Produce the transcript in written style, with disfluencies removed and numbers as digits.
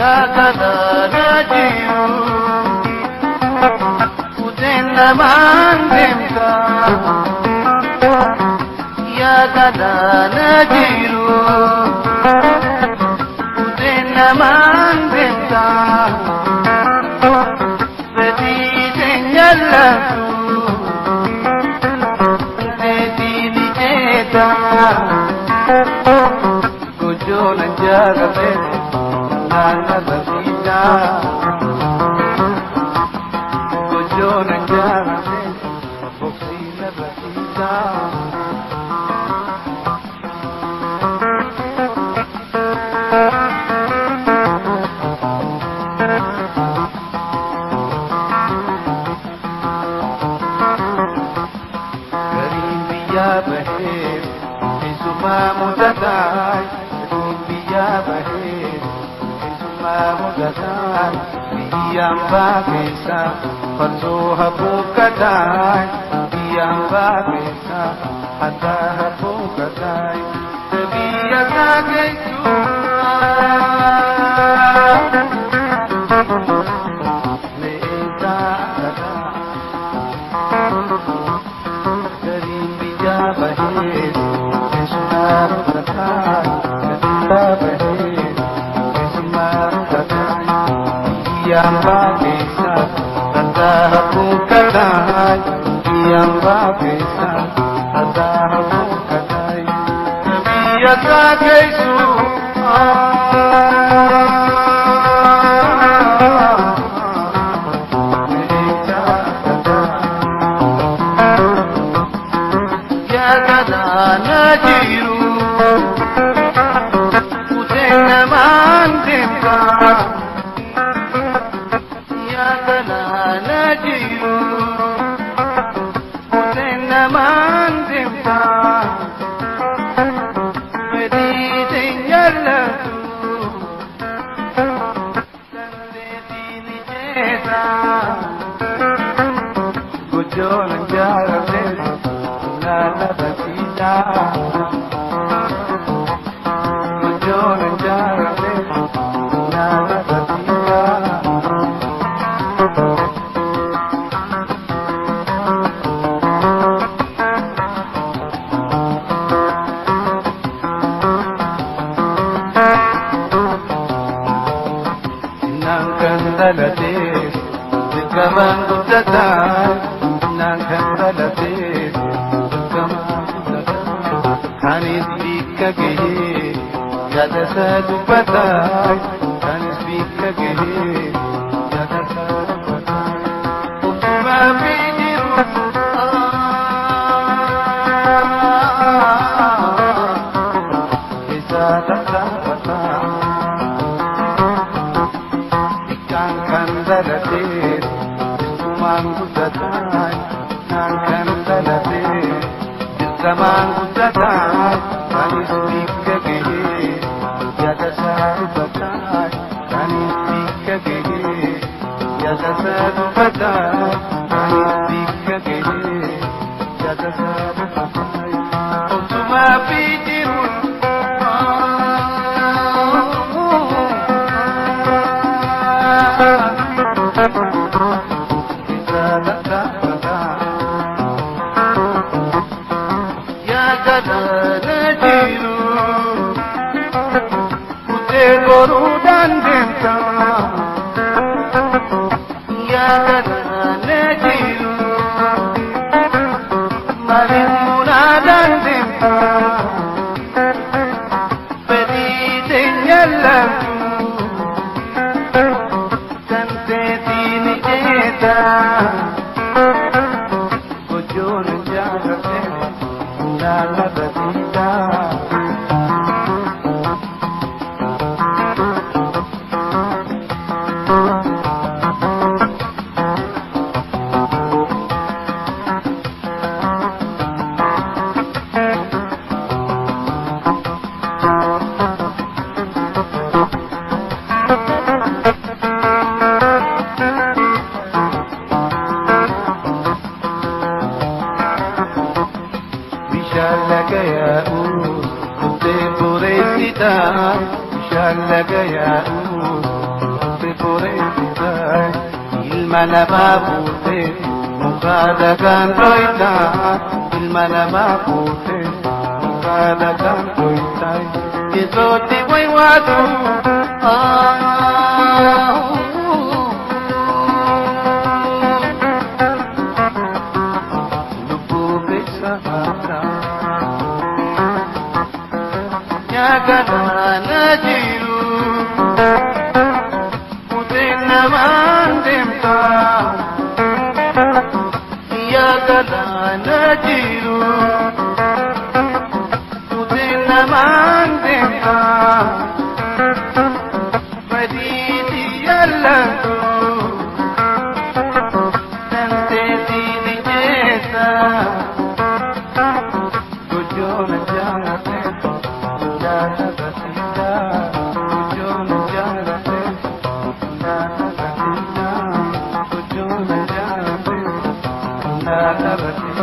kada najiru utenna mandemka ya kada najiru utenna mandemka pedi senyalla pedi jeta gojo nanjaga nana basita gojo nanjaga boksina basita garibiya bahir isuma mudatai garibiya bahir mudatai biyang bagesa patuha bukatai biyang bagesa hataha bukatai sebiya kagesu leta kata garibiya bahir isuma mudatai garibiya bahir yang babisa tadahu kadai yang babisa tadahu kadai biya kagesu ya kada najiru utenna mandemka najiru utenna mandemka pedi senyalla tande dini jeta gojo nanjaga nana basita gojo nanjaga nana basita Nangkandalatis, dikamang udatai. Nangkandalatis, dikamang udatai. Kanis bikagehe, yada sadupatai. Kanis bikagehe, yada sadupatai. Utuma bidiru, isa tatapatai. Kandalatis, isumang udatai. Kandalatis, isumang udatai. Kanis bikagehe, yada sadupatai. Kanis bikagehe, yada sadupatai. Kanis bikagehe, yada sadupatai. Utuma bidiru ya kada najiru ute goru dandemka ya kada najiru malimuna dandemka pedi senyalla tante dini jeta gojo nanjaga nana basita bureessitay ilma namaa fuutee mukaa dhagaan dhoytaa ilma namaa fuutee mukaa dhagaan dhoytaa keessootti waywaatu lubbuu keessa haaraa nyaaganaana jiru muteen namaan deemtaa nyaaganaana jiru muteen namaan deemtaa fadhiiti yaallantu danteetiin ijjeessa gochoona jaalate Thank you.